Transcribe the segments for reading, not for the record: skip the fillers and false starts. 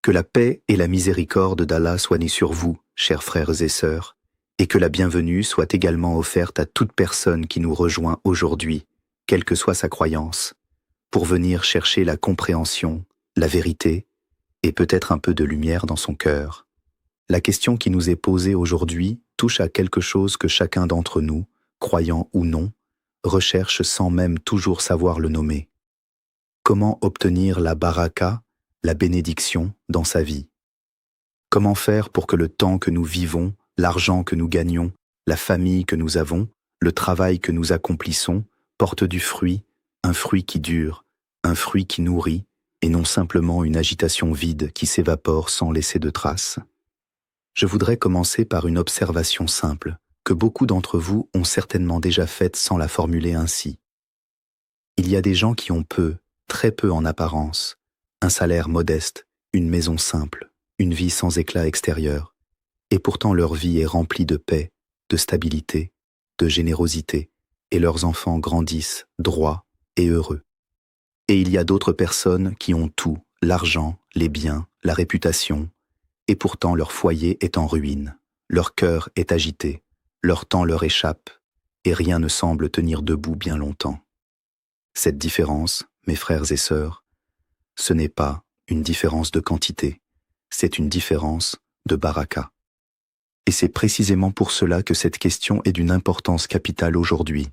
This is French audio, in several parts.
Que la paix et la miséricorde d'Allah soient nées sur vous, chers frères et sœurs, et que la bienvenue soit également offerte à toute personne qui nous rejoint aujourd'hui, quelle que soit sa croyance, pour venir chercher la compréhension, la vérité, et peut-être un peu de lumière dans son cœur. La question qui nous est posée aujourd'hui touche à quelque chose que chacun d'entre nous, croyant ou non, recherche sans même toujours savoir le nommer. Comment obtenir la baraka, la bénédiction, dans sa vie? Comment faire pour que le temps que nous vivons, l'argent que nous gagnons, la famille que nous avons, le travail que nous accomplissons, porte du fruit, un fruit qui dure, un fruit qui nourrit, et non simplement une agitation vide qui s'évapore sans laisser de traces? Je voudrais commencer par une observation simple, que beaucoup d'entre vous ont certainement déjà faite sans la formuler ainsi. Il y a des gens qui ont peu, très peu en apparence, un salaire modeste, une maison simple, une vie sans éclat extérieur, et pourtant leur vie est remplie de paix, de stabilité, de générosité, et leurs enfants grandissent droits et heureux. Et il y a d'autres personnes qui ont tout, l'argent, les biens, la réputation, et pourtant leur foyer est en ruine, leur cœur est agité, leur temps leur échappe, et rien ne semble tenir debout bien longtemps. Cette différence, mes frères et sœurs, ce n'est pas une différence de quantité, c'est une différence de baraka. Et c'est précisément pour cela que cette question est d'une importance capitale aujourd'hui,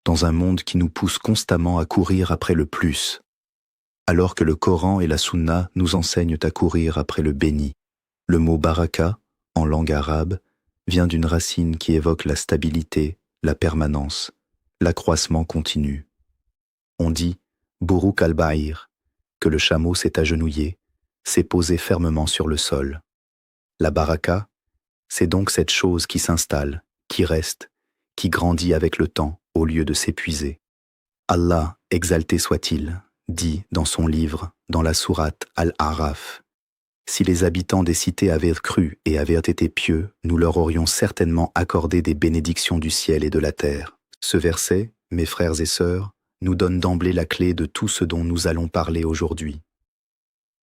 dans un monde qui nous pousse constamment à courir après le plus, alors que le Coran et la Sunna nous enseignent à courir après le béni. Le mot baraka, en langue arabe, vient d'une racine qui évoque la stabilité, la permanence, l'accroissement continu. On dit « Buruk al-Ba'ir », que le chameau s'est agenouillé, s'est posé fermement sur le sol. La baraka, c'est donc cette chose qui s'installe, qui reste, qui grandit avec le temps au lieu de s'épuiser. Allah, exalté soit-il, dit dans son livre, dans la sourate Al-A'raf, « Si les habitants des cités avaient cru et avaient été pieux, nous leur aurions certainement accordé des bénédictions du ciel et de la terre. » Ce verset, mes frères et sœurs, nous donne d'emblée la clé de tout ce dont nous allons parler aujourd'hui.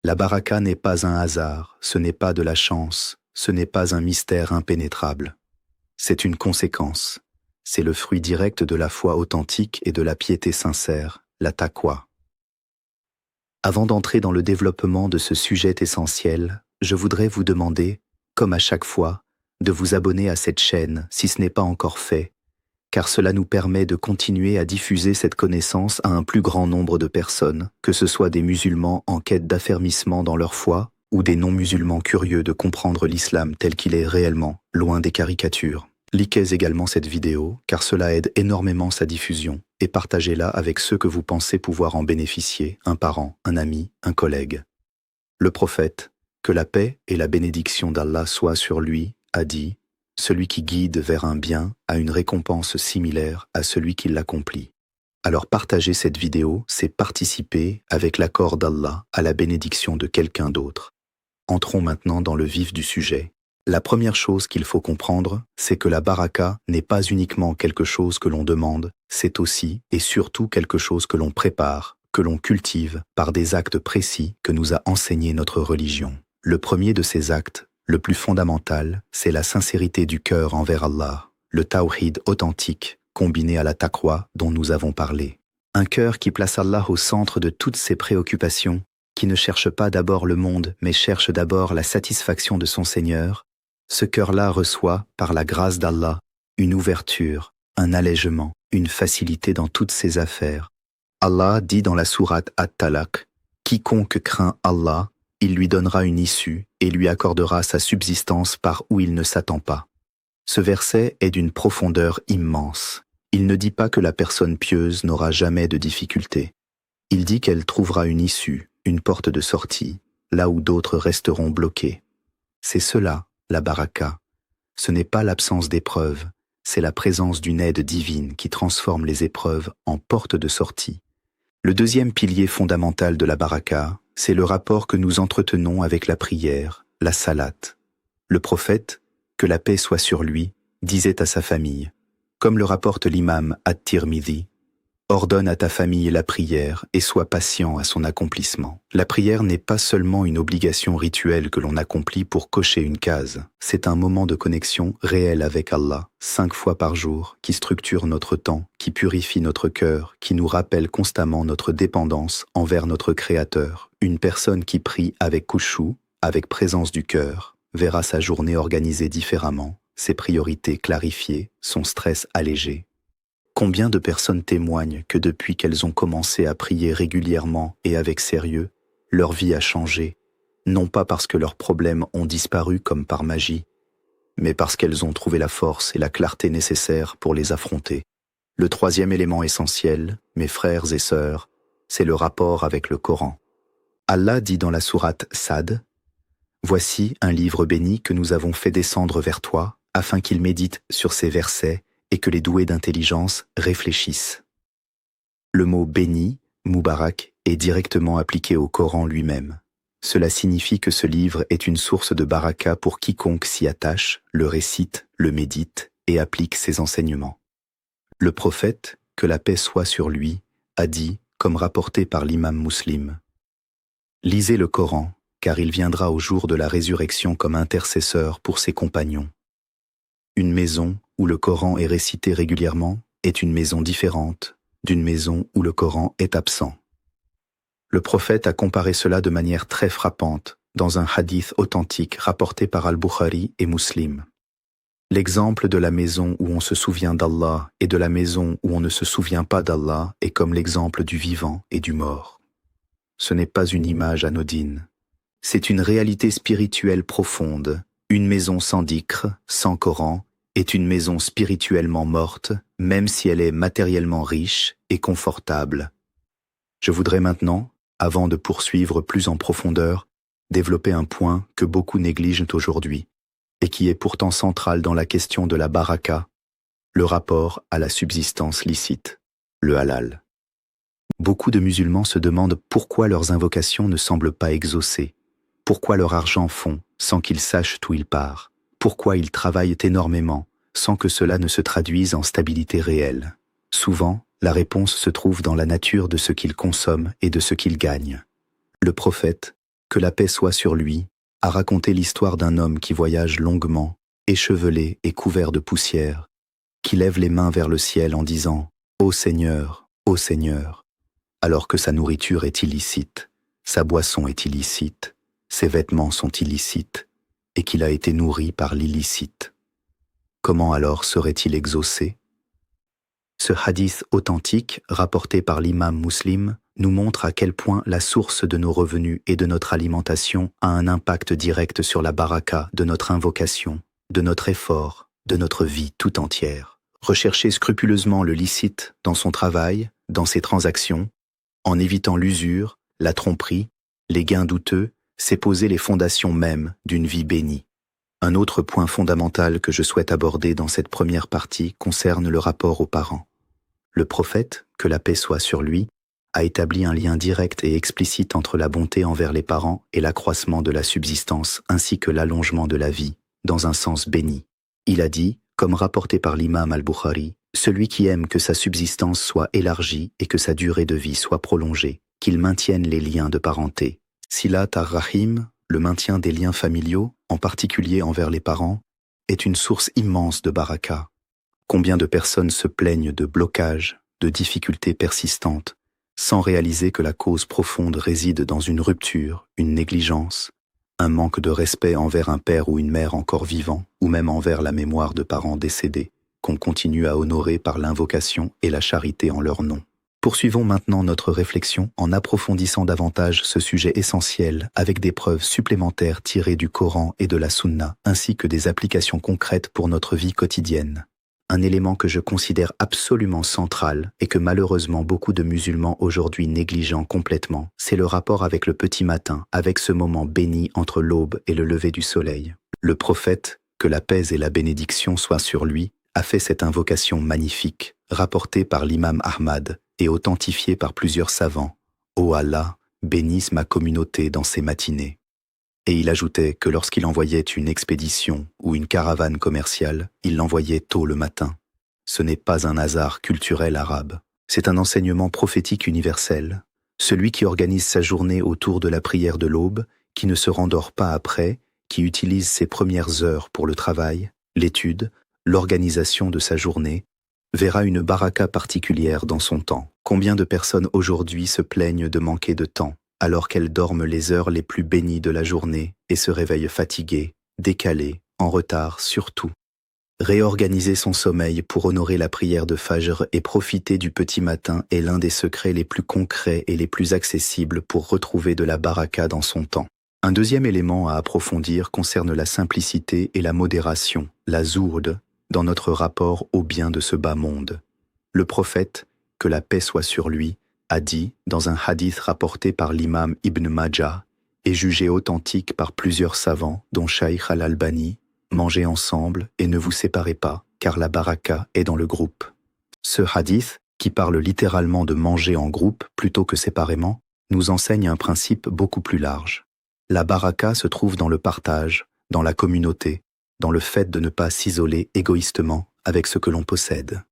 La baraka n'est pas un hasard, ce n'est pas de la chance, ce n'est pas un mystère impénétrable. C'est une conséquence, c'est le fruit direct de la foi authentique et de la piété sincère, la taqwa. Avant d'entrer dans le développement de ce sujet essentiel, je voudrais vous demander, comme à chaque fois, de vous abonner à cette chaîne si ce n'est pas encore fait, car cela nous permet de continuer à diffuser cette connaissance à un plus grand nombre de personnes, que ce soit des musulmans en quête d'affermissement dans leur foi, ou des non-musulmans curieux de comprendre l'islam tel qu'il est réellement, loin des caricatures. Likez également cette vidéo, car cela aide énormément sa diffusion, et partagez-la avec ceux que vous pensez pouvoir en bénéficier, un parent, un ami, un collègue. Le prophète, que la paix et la bénédiction d'Allah soient sur lui, a dit « Celui qui guide vers un bien a une récompense similaire à celui qui l'accomplit. » Alors partager cette vidéo, c'est participer, avec l'accord d'Allah, à la bénédiction de quelqu'un d'autre. Entrons maintenant dans le vif du sujet. La première chose qu'il faut comprendre, c'est que la baraka n'est pas uniquement quelque chose que l'on demande, c'est aussi et surtout quelque chose que l'on prépare, que l'on cultive par des actes précis que nous a enseignés notre religion. Le premier de ces actes, le plus fondamental, c'est la sincérité du cœur envers Allah, le tawhid authentique, combiné à la taqwa dont nous avons parlé. Un cœur qui place Allah au centre de toutes ses préoccupations, qui ne cherche pas d'abord le monde, mais cherche d'abord la satisfaction de son Seigneur, ce cœur-là reçoit, par la grâce d'Allah, une ouverture, un allègement, une facilité dans toutes ses affaires. Allah dit dans la sourate At-Talaq, « Quiconque craint Allah, il lui donnera une issue et lui accordera sa subsistance par où il ne s'attend pas. » Ce verset est d'une profondeur immense. Il ne dit pas que la personne pieuse n'aura jamais de difficultés. Il dit qu'elle trouvera une issue, une porte de sortie, là où d'autres resteront bloqués. C'est cela, la baraka. Ce n'est pas l'absence d'épreuves, c'est la présence d'une aide divine qui transforme les épreuves en porte de sortie. Le deuxième pilier fondamental de la baraka, c'est le rapport que nous entretenons avec la prière, la salate. Le prophète, que la paix soit sur lui, disait à sa famille, comme le rapporte l'imam At-Tirmidhi, Ordonne à ta famille la prière et sois patient à son accomplissement. La prière n'est pas seulement une obligation rituelle que l'on accomplit pour cocher une case. C'est un moment de connexion réel avec Allah, 5 fois par jour, qui structure notre temps, qui purifie notre cœur, qui nous rappelle constamment notre dépendance envers notre Créateur. Une personne qui prie avec khushu, avec présence du cœur, verra sa journée organisée différemment, ses priorités clarifiées, son stress allégé. Combien de personnes témoignent que depuis qu'elles ont commencé à prier régulièrement et avec sérieux, leur vie a changé, non pas parce que leurs problèmes ont disparu comme par magie, mais parce qu'elles ont trouvé la force et la clarté nécessaires pour les affronter. Le troisième élément essentiel, mes frères et sœurs, c'est le rapport avec le Coran. Allah dit dans la sourate Sad, « Voici un livre béni que nous avons fait descendre vers toi, afin qu'il médite sur ces versets et que les doués d'intelligence réfléchissent. » Le mot « béni », Moubarak, est directement appliqué au Coran lui-même. Cela signifie que ce livre est une source de baraka pour quiconque s'y attache, le récite, le médite et applique ses enseignements. Le prophète, que la paix soit sur lui, a dit, comme rapporté par l'imam Muslim, « Lisez le Coran, car il viendra au jour de la résurrection comme intercesseur pour ses compagnons. » Une maison où le Coran est récité régulièrement est une maison différente d'une maison où le Coran est absent. Le prophète a comparé cela de manière très frappante dans un hadith authentique rapporté par Al-Bukhari et Muslim. L'exemple de la maison où on se souvient d'Allah et de la maison où on ne se souvient pas d'Allah est comme l'exemple du vivant et du mort. Ce n'est pas une image anodine. C'est une réalité spirituelle profonde. Une maison sans dhikr, sans Coran, est une maison spirituellement morte, même si elle est matériellement riche et confortable. Je voudrais maintenant, avant de poursuivre plus en profondeur, développer un point que beaucoup négligent aujourd'hui, et qui est pourtant central dans la question de la baraka, le rapport à la subsistance licite, le halal. Beaucoup de musulmans se demandent pourquoi leurs invocations ne semblent pas exaucées, pourquoi leur argent fond sans qu'ils sachent où il part, pourquoi ils travaillent énormément sans que cela ne se traduise en stabilité réelle. Souvent, la réponse se trouve dans la nature de ce qu'ils consomment et de ce qu'ils gagnent. Le prophète, que la paix soit sur lui, a raconté l'histoire d'un homme qui voyage longuement, échevelé et couvert de poussière, qui lève les mains vers le ciel en disant « Ô Seigneur, alors que sa nourriture est illicite, sa boisson est illicite, ses vêtements sont illicites, et qu'il a été nourri par l'illicite. Comment alors serait-il exaucé ? » Ce hadith authentique, rapporté par l'imam Muslim, nous montre à quel point la source de nos revenus et de notre alimentation a un impact direct sur la baraka de notre invocation, de notre effort, de notre vie tout entière. Rechercher scrupuleusement le licite dans son travail, dans ses transactions, en évitant l'usure, la tromperie, les gains douteux, c'est poser les fondations mêmes d'une vie bénie. Un autre point fondamental que je souhaite aborder dans cette première partie concerne le rapport aux parents. Le prophète, que la paix soit sur lui, a établi un lien direct et explicite entre la bonté envers les parents et l'accroissement de la subsistance ainsi que l'allongement de la vie, dans un sens béni. Il a dit, comme rapporté par l'imam Al-Bukhari, « Celui qui aime que sa subsistance soit élargie et que sa durée de vie soit prolongée, qu'il maintienne les liens de parenté. Silat ar-Rahim, le maintien des liens familiaux, en particulier envers les parents, est une source immense de baraka. Combien de personnes se plaignent de blocages, de difficultés persistantes, sans réaliser que la cause profonde réside dans une rupture, une négligence, un manque de respect envers un père ou une mère encore vivant, ou même envers la mémoire de parents décédés, qu'on continue à honorer par l'invocation et la charité en leur nom. Poursuivons maintenant notre réflexion en approfondissant davantage ce sujet essentiel avec des preuves supplémentaires tirées du Coran et de la Sunna, ainsi que des applications concrètes pour notre vie quotidienne. Un élément que je considère absolument central et que malheureusement beaucoup de musulmans aujourd'hui négligent complètement, c'est le rapport avec le petit matin, avec ce moment béni entre l'aube et le lever du soleil. Le prophète, que la paix et la bénédiction soient sur lui, a fait cette invocation magnifique, rapportée par l'imam Ahmad et authentifiée par plusieurs savants. « Ô Allah, bénisse ma communauté dans ces matinées. » Et il ajoutait que lorsqu'il envoyait une expédition ou une caravane commerciale, il l'envoyait tôt le matin. Ce n'est pas un hasard culturel arabe. C'est un enseignement prophétique universel. Celui qui organise sa journée autour de la prière de l'aube, qui ne se rendort pas après, qui utilise ses premières heures pour le travail, l'étude, l'organisation de sa journée, verra une baraka particulière dans son temps. Combien de personnes aujourd'hui se plaignent de manquer de temps, alors qu'elles dorment les heures les plus bénies de la journée et se réveillent fatiguées, décalées, en retard surtout. Réorganiser son sommeil pour honorer la prière de Fajr et profiter du petit matin est l'un des secrets les plus concrets et les plus accessibles pour retrouver de la baraka dans son temps. Un deuxième élément à approfondir concerne la simplicité et la modération, la zourde, dans notre rapport au bien de ce bas monde. Le prophète, que la paix soit sur lui, a dit, dans un hadith rapporté par l'imam Ibn Majah et jugé authentique par plusieurs savants, dont Shaykh al-Albani, mangez ensemble et ne vous séparez pas, car la baraka est dans le groupe. Ce hadith, qui parle littéralement de manger en groupe plutôt que séparément, nous enseigne un principe beaucoup plus large. La baraka se trouve dans le partage, dans la communauté, dans le fait de ne pas s'isoler égoïstement avec ce que l'on possède.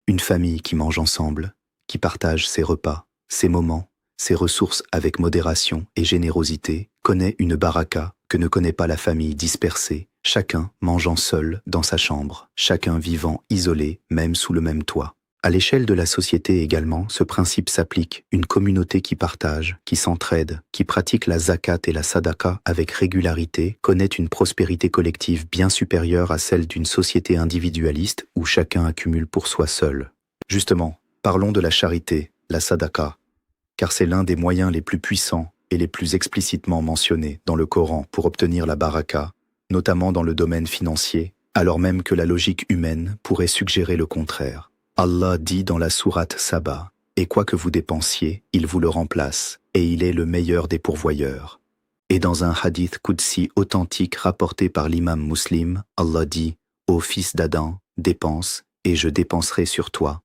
Une famille qui mange ensemble, qui partage ses repas, ses moments, ses ressources avec modération et générosité, connaît une baraka que ne connaît pas la famille dispersée, chacun mangeant seul dans sa chambre, chacun vivant isolé, même sous le même toit. À l'échelle de la société également, ce principe s'applique, une communauté qui partage, qui s'entraide, qui pratique la zakat et la sadaqa avec régularité, connaît une prospérité collective bien supérieure à celle d'une société individualiste où chacun accumule pour soi seul. Justement, parlons de la charité, la sadaqa, car c'est l'un des moyens les plus puissants et les plus explicitement mentionnés dans le Coran pour obtenir la baraka, notamment dans le domaine financier, alors même que la logique humaine pourrait suggérer le contraire. Allah dit dans la sourate Saba, « Et quoi que vous dépensiez, il vous le remplace, et il est le meilleur des pourvoyeurs. » Et dans un hadith qudsi authentique rapporté par l'imam Muslim, Allah dit, « Ô fils d'Adam, dépense, et je dépenserai sur toi. »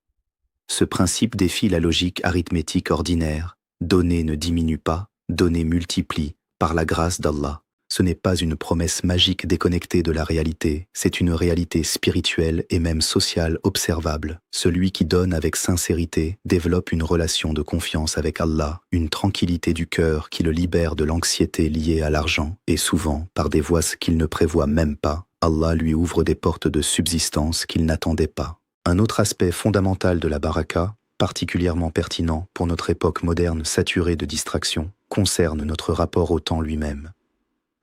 Ce principe défie la logique arithmétique ordinaire. Donner ne diminue pas, donner multiplie, par la grâce d'Allah. Ce n'est pas une promesse magique déconnectée de la réalité, c'est une réalité spirituelle et même sociale observable. Celui qui donne avec sincérité développe une relation de confiance avec Allah, une tranquillité du cœur qui le libère de l'anxiété liée à l'argent, et souvent, par des voies qu'il ne prévoit même pas, Allah lui ouvre des portes de subsistance qu'il n'attendait pas. Un autre aspect fondamental de la baraka, particulièrement pertinent pour notre époque moderne saturée de distractions, concerne notre rapport au temps lui-même.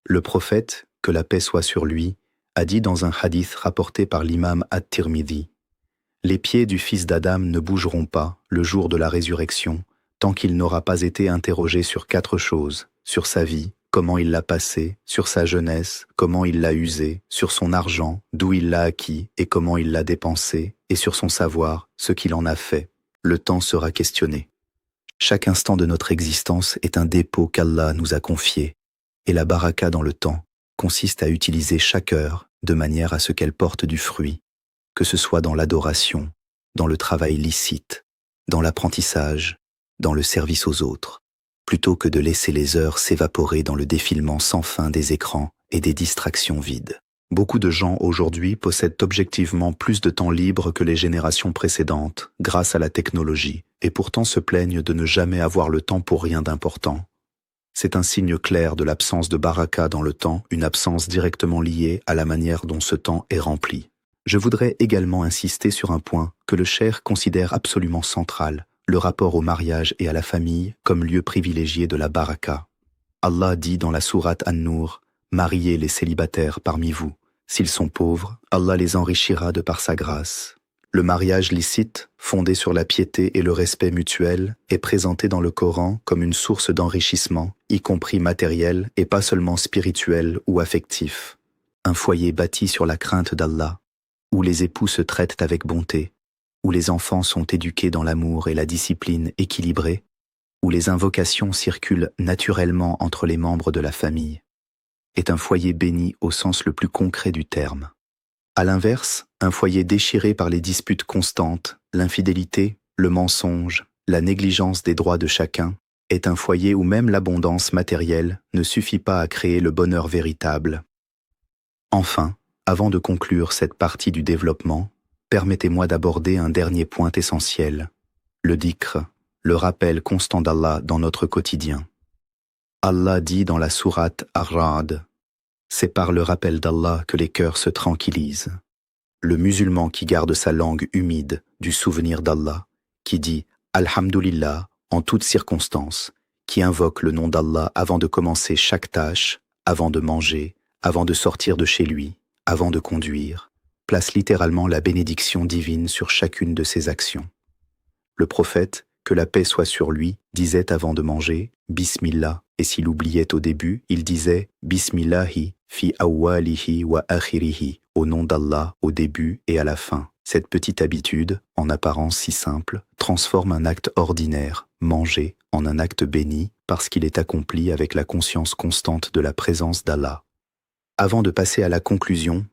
Le prophète, que la paix soit sur lui, a dit dans un hadith rapporté par l'imam At-Tirmidhi, « Les pieds du fils d'Adam ne bougeront pas le jour de la résurrection tant qu'il n'aura pas été interrogé sur 4 choses, sur sa vie, comment il l'a passée, sur sa jeunesse, comment il l'a usée, sur son argent, d'où il l'a acquis et comment il l'a dépensé, et sur son savoir, ce qu'il en a fait. Le temps sera questionné. Chaque instant de notre existence est un dépôt qu'Allah nous a confié. Et la baraka dans le temps consiste à utiliser chaque heure de manière à ce qu'elle porte du fruit, que ce soit dans l'adoration, dans le travail licite, dans l'apprentissage, dans le service aux autres, plutôt que de laisser les heures s'évaporer dans le défilement sans fin des écrans et des distractions vides. Beaucoup de gens aujourd'hui possèdent objectivement plus de temps libre que les générations précédentes grâce à la technologie et pourtant se plaignent de ne jamais avoir le temps pour rien d'important. C'est un signe clair de l'absence de baraka dans le temps, une absence directement liée à la manière dont ce temps est rempli. Je voudrais également insister sur un point que le cheikh considère absolument central, le rapport au mariage et à la famille comme lieu privilégié de la baraka. Allah dit dans la sourate An-Nur, « Mariez les célibataires parmi vous. S'ils sont pauvres, Allah les enrichira de par sa grâce. » Le mariage licite, fondé sur la piété et le respect mutuel, est présenté dans le Coran comme une source d'enrichissement, y compris matériel et pas seulement spirituel ou affectif. Un foyer bâti sur la crainte d'Allah, où les époux se traitent avec bonté, où les enfants sont éduqués dans l'amour et la discipline équilibrée, où les invocations circulent naturellement entre les membres de la famille, est un foyer béni au sens le plus concret du terme. À l'inverse, un foyer déchiré par les disputes constantes, l'infidélité, le mensonge, la négligence des droits de chacun, est un foyer où même l'abondance matérielle ne suffit pas à créer le bonheur véritable. Enfin, avant de conclure cette partie du développement, permettez-moi d'aborder un dernier point essentiel, Le dhikr, le rappel constant d'Allah dans notre quotidien. Allah dit dans la sourate Ar-Ra'd, « C'est par le rappel d'Allah que les cœurs se tranquillisent. » Le musulman qui garde sa langue humide du souvenir d'Allah, qui dit « Alhamdulillah » en toutes circonstances, qui invoque le nom d'Allah avant de commencer chaque tâche, avant de manger, avant de sortir de chez lui, avant de conduire, place littéralement la bénédiction divine sur chacune de ses actions. Le prophète, que la paix soit sur lui, disait avant de manger « Bismillah » et s'il oubliait au début, il disait « Bismillahi fi awwalihi wa akhirihi » au nom d'Allah au début et à la fin. Cette petite habitude, en apparence si simple, transforme un acte ordinaire, manger, en un acte béni parce qu'il est accompli avec la conscience constante de la présence d'Allah. Avant de passer à la conclusion,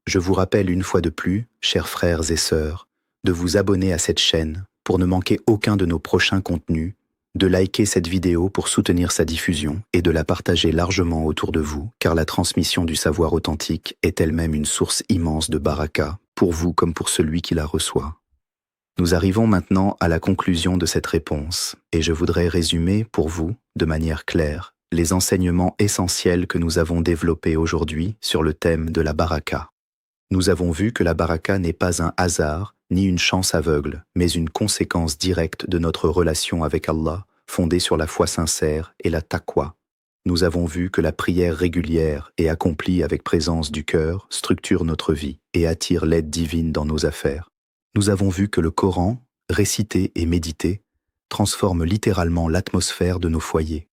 je vous rappelle une fois de plus, chers frères et sœurs, de vous abonner à cette chaîne pour ne manquer aucun de nos prochains contenus, de liker cette vidéo pour soutenir sa diffusion et de la partager largement autour de vous, car la transmission du savoir authentique est elle-même une source immense de baraka, pour vous comme pour celui qui la reçoit. Nous arrivons maintenant à la conclusion de cette réponse, et je voudrais résumer pour vous, de manière claire, les enseignements essentiels que nous avons développés aujourd'hui sur le thème de la baraka. Nous avons vu que la baraka n'est pas un hasard, ni une chance aveugle, mais une conséquence directe de notre relation avec Allah, fondée sur la foi sincère et la taqwa. Nous avons vu que la prière régulière et accomplie avec présence du cœur structure notre vie et attire l'aide divine dans nos affaires. Nous avons vu que le Coran, récité et médité, transforme littéralement l'atmosphère de nos foyers.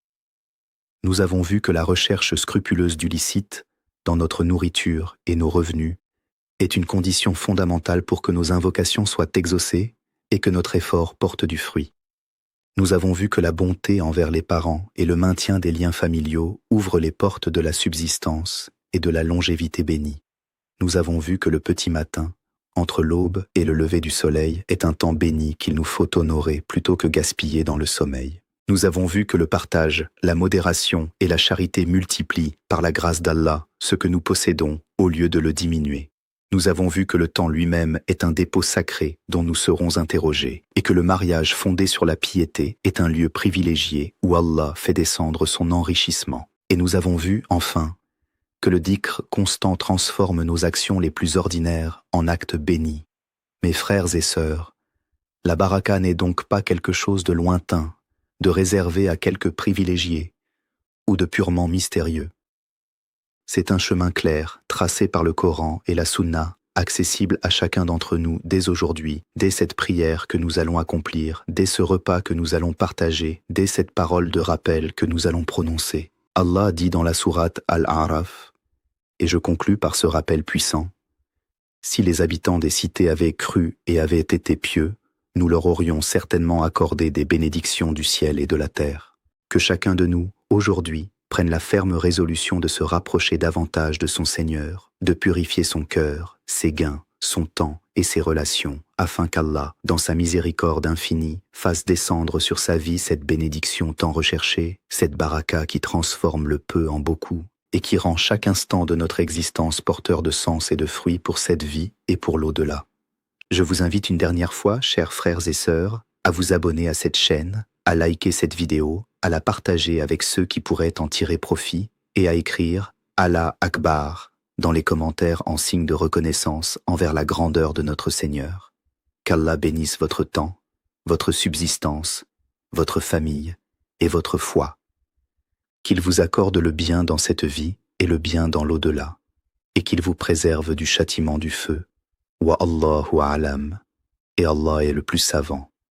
Nous avons vu que la recherche scrupuleuse du licite, dans notre nourriture et nos revenus, est une condition fondamentale pour que nos invocations soient exaucées et que notre effort porte du fruit. Nous avons vu que la bonté envers les parents et le maintien des liens familiaux ouvrent les portes de la subsistance et de la longévité bénie. Nous avons vu que le petit matin, entre l'aube et le lever du soleil, est un temps béni qu'il nous faut honorer plutôt que gaspiller dans le sommeil. Nous avons vu que le partage, la modération et la charité multiplient, par la grâce d'Allah, ce que nous possédons au lieu de le diminuer. Nous avons vu que le temps lui-même est un dépôt sacré dont nous serons interrogés et que le mariage fondé sur la piété est un lieu privilégié où Allah fait descendre son enrichissement. Et nous avons vu, enfin, que le dhikr constant transforme nos actions les plus ordinaires en actes bénis. Mes frères et sœurs, la baraka n'est donc pas quelque chose de lointain, de réservé à quelques privilégiés ou de purement mystérieux. C'est un chemin clair, tracé par le Coran et la Sunna, accessible à chacun d'entre nous dès aujourd'hui, dès cette prière que nous allons accomplir, dès ce repas que nous allons partager, dès cette parole de rappel que nous allons prononcer. Allah dit dans la sourate Al-A'raf, et je conclus par ce rappel puissant, « Si les habitants des cités avaient cru et avaient été pieux, nous leur aurions certainement accordé des bénédictions du ciel et de la terre. Que chacun de nous, aujourd'hui, prenne la ferme résolution de se rapprocher davantage de son Seigneur, de purifier son cœur, ses gains, son temps et ses relations, afin qu'Allah, dans sa miséricorde infinie, fasse descendre sur sa vie cette bénédiction tant recherchée, cette baraka qui transforme le peu en beaucoup, et qui rend chaque instant de notre existence porteur de sens et de fruits pour cette vie et pour l'au-delà. Je vous invite une dernière fois, chers frères et sœurs, à vous abonner à cette chaîne, à liker cette vidéo, à la partager avec ceux qui pourraient en tirer profit et à écrire « Allah Akbar » dans les commentaires en signe de reconnaissance envers la grandeur de notre Seigneur. Qu'Allah bénisse votre temps, votre subsistance, votre famille et votre foi. Qu'il vous accorde le bien dans cette vie et le bien dans l'au-delà, et qu'il vous préserve du châtiment du feu. Wa Allahu a'lam, et Allah est le plus savant.